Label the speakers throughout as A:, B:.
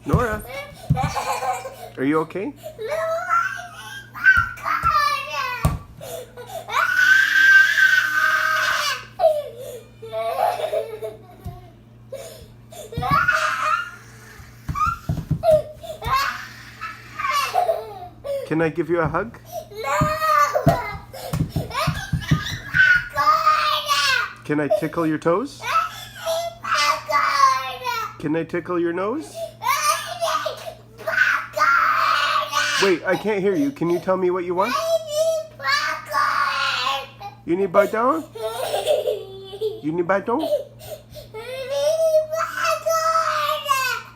A: Nora, are you okay? Can I give you a hug? Can I tickle your toes? Can I tickle your nose? Wait, I can't hear you. Can you tell me what you want? You need baton? You need baton?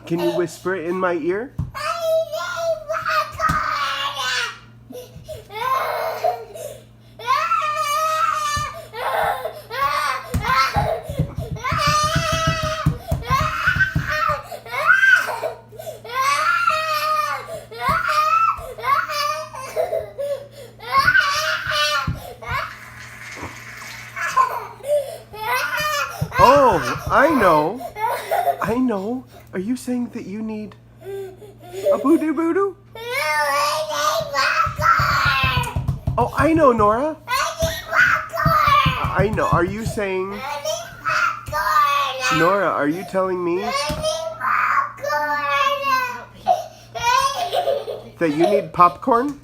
A: Can you whisper it in my ear? Oh, I know. I know. Are you saying that you need a voodoo voodoo? Oh, I know, Nora. I know. Are you saying... Nora, are you telling me that you need popcorn?